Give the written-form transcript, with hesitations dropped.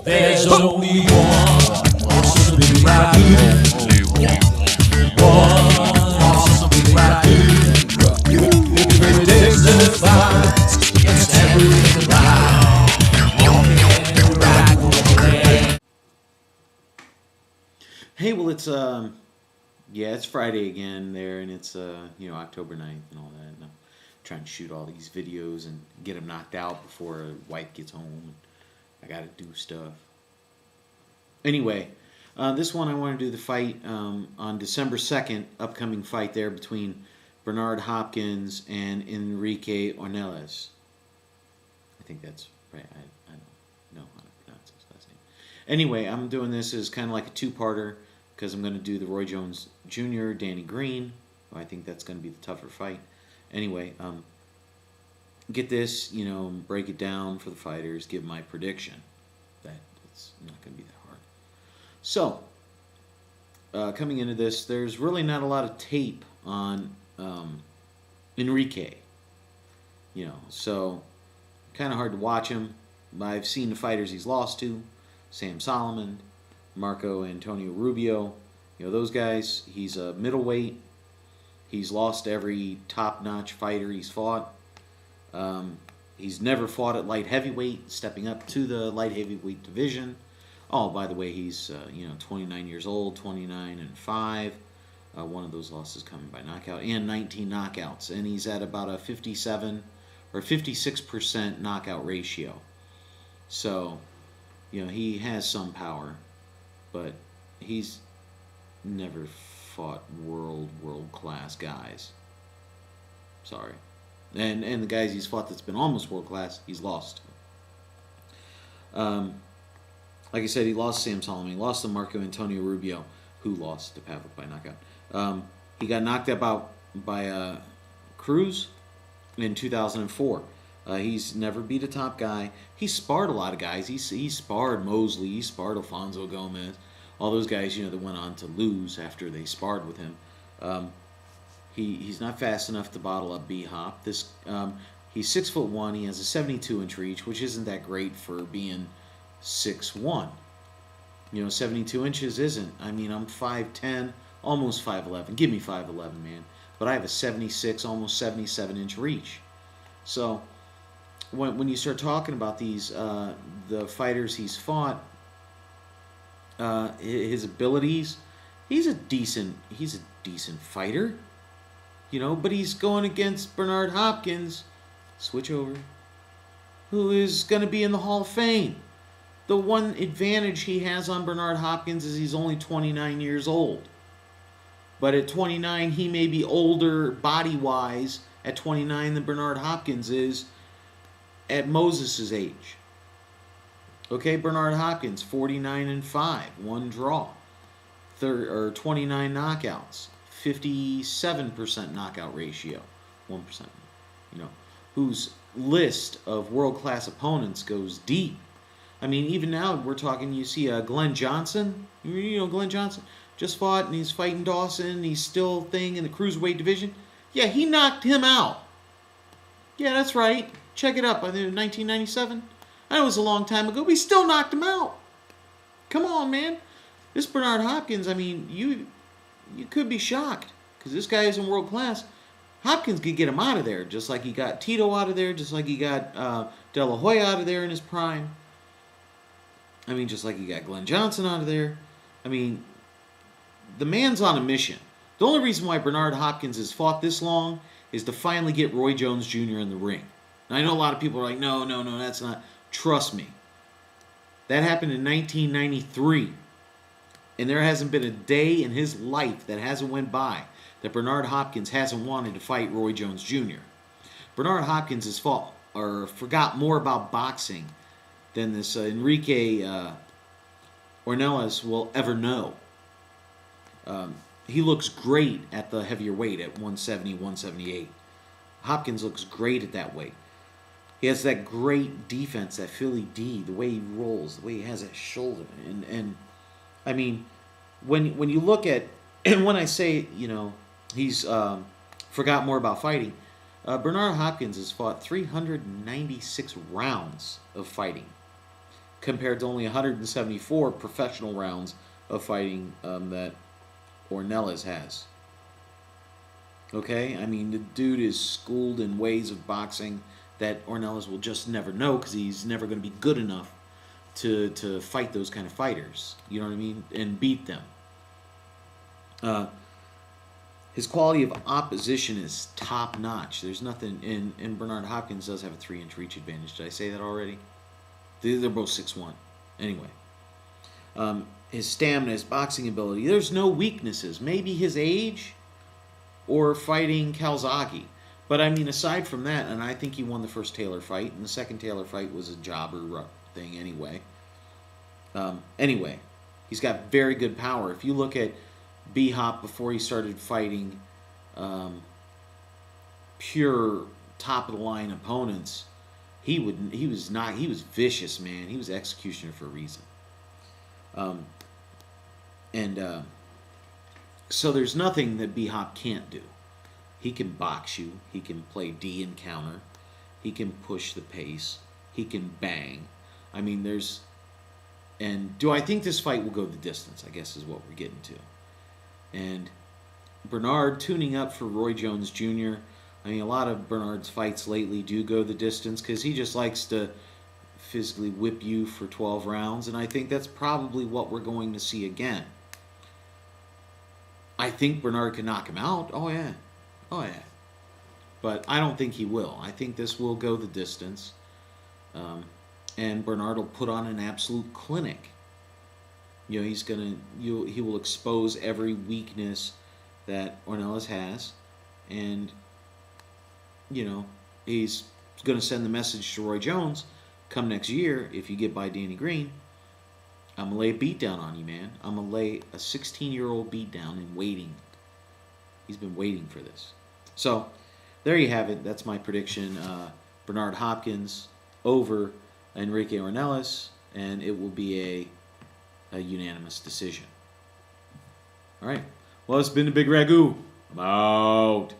There's only one awesome Bigragu. One awesome Bigragu. Who predicts the fights against everything around. Hey, well, it's Friday again there, and it's October 9th and all that. And I'm trying to shoot all these videos and get them knocked out before a wife gets home. And I got to do stuff. Anyway, this one I want to do the fight on December 2nd, upcoming fight there between Bernard Hopkins and Enrique Ornelas. I think that's right. I don't know how to pronounce his last name. Anyway, I'm doing this as kind of like a two-parter because I'm going to do the Roy Jones Jr., Danny Green. I think that's going to be the tougher fight. Anyway, get this, break it down for the fighters, give my prediction. It's not going to be that hard. So, coming into this, there's really not a lot of tape on Enrique. So kind of hard to watch him. I've seen the fighters he's lost to, Sam Solomon, Marco Antonio Rubio. Those guys. He's a middleweight. He's lost every top-notch fighter he's fought. He's never fought at light heavyweight, stepping up to the light heavyweight division. Oh, by the way, he's 29 years old, 29-5. One of those losses coming by knockout, and 19 knockouts, and he's at about a 57 or 56% knockout ratio. So, he has some power, but he's never fought world-class guys. Sorry. And the guys he's fought that's been almost world-class, he's lost. Like I said, he lost Sam Solomon. He lost to Marco Antonio Rubio, who lost to Pavlik by knockout. He got knocked out by Cruz in 2004. He's never beat a top guy. He sparred a lot of guys. He sparred Mosley. He sparred Alfonso Gomez. All those guys, that went on to lose after they sparred with him. He's not fast enough to bottle up B-HOP. He's 6'1". He has a 72-inch reach, which isn't that great for being 6'1". 72 inches isn't. I mean, I'm 5'10", almost 5'11". Give me 5'11", man. But I have a 76, almost 77-inch reach. So when you start talking about these, the fighters he's fought, his abilities, he's a decent fighter. But he's going against Bernard Hopkins, switch over, who is going to be in the Hall of Fame. The one advantage he has on Bernard Hopkins is he's only 29 years old. But at 29, he may be older body-wise at 29 than Bernard Hopkins is at Moses' age. Okay, Bernard Hopkins, 49-5, one draw, 29 knockouts, 57% knockout ratio, 1%. Whose list of world-class opponents goes deep. I mean, even now we're talking. You see, Glenn Johnson. Glenn Johnson just fought, and he's fighting Dawson. He's still thing in the cruiserweight division. Yeah, he knocked him out. Yeah, that's right. Check it up. I think 1997. I know it was a long time ago, but he still knocked him out. Come on, man. This Bernard Hopkins. I mean, you could be shocked because this guy isn't world class. Hopkins could get him out of there, just like he got Tito out of there, just like he got De La Hoya out of there in his prime. I mean, just like he got Glenn Johnson out of there. I mean, the man's on a mission. The only reason why Bernard Hopkins has fought this long is to finally get Roy Jones Jr. in the ring. And I know a lot of people are like, no, that's not. Trust me. That happened in 1993. And there hasn't been a day in his life that hasn't went by that Bernard Hopkins hasn't wanted to fight Roy Jones Jr. Bernard Hopkins has fought or forgot more about boxing than this Enrique Ornelas will ever know. He looks great at the heavier weight at 170, 178. Hopkins looks great at that weight. He has that great defense, that Philly D, the way he rolls, the way he has that shoulder. And I mean, when you look at, and when I say, he's forgot more about fighting, Bernard Hopkins has fought 396 rounds of fighting. compared to only 174 professional rounds of fighting that Ornelas has. Okay? I mean, the dude is schooled in ways of boxing that Ornelas will just never know because he's never going to be good enough to fight those kind of fighters. You know what I mean? And beat them. His quality of opposition is top notch. There's nothing, and Bernard Hopkins does have a 3-inch reach advantage. Did I say that already? They're both 6'1". Anyway. His stamina, his boxing ability, there's no weaknesses. Maybe his age or fighting Calzaghe. But I mean, aside from that, and I think he won the first Taylor fight, and the second Taylor fight was a jobber thing anyway. Anyway, he's got very good power. If you look at B-HOP before he started fighting pure top of the line opponents, he was vicious, man. He was Executioner for a reason. So there's nothing that B-HOP can't do. He can box you. He can play D and counter. He can push the pace. He can bang. I mean, and do I think this fight will go the distance, I guess is what we're getting to. And Bernard tuning up for Roy Jones Jr. I mean, a lot of Bernard's fights lately do go the distance because he just likes to physically whip you for 12 rounds, and I think that's probably what we're going to see again. I think Bernard can knock him out. Oh, yeah. But I don't think he will. I think this will go the distance. And Bernard will put on an absolute clinic. You know, he will expose every weakness that Ornelas has, and you know, he's going to send the message to Roy Jones, come next year, if you get by Danny Green, I'm going to lay a beat down on you, man. I'm going to lay a 16-year-old beat down and waiting. He's been waiting for this. So, there you have it. That's my prediction. Bernard Hopkins over Enrique Ornelas, and it will be a unanimous decision. All right. Well, it's been the Bigragu. I'm out.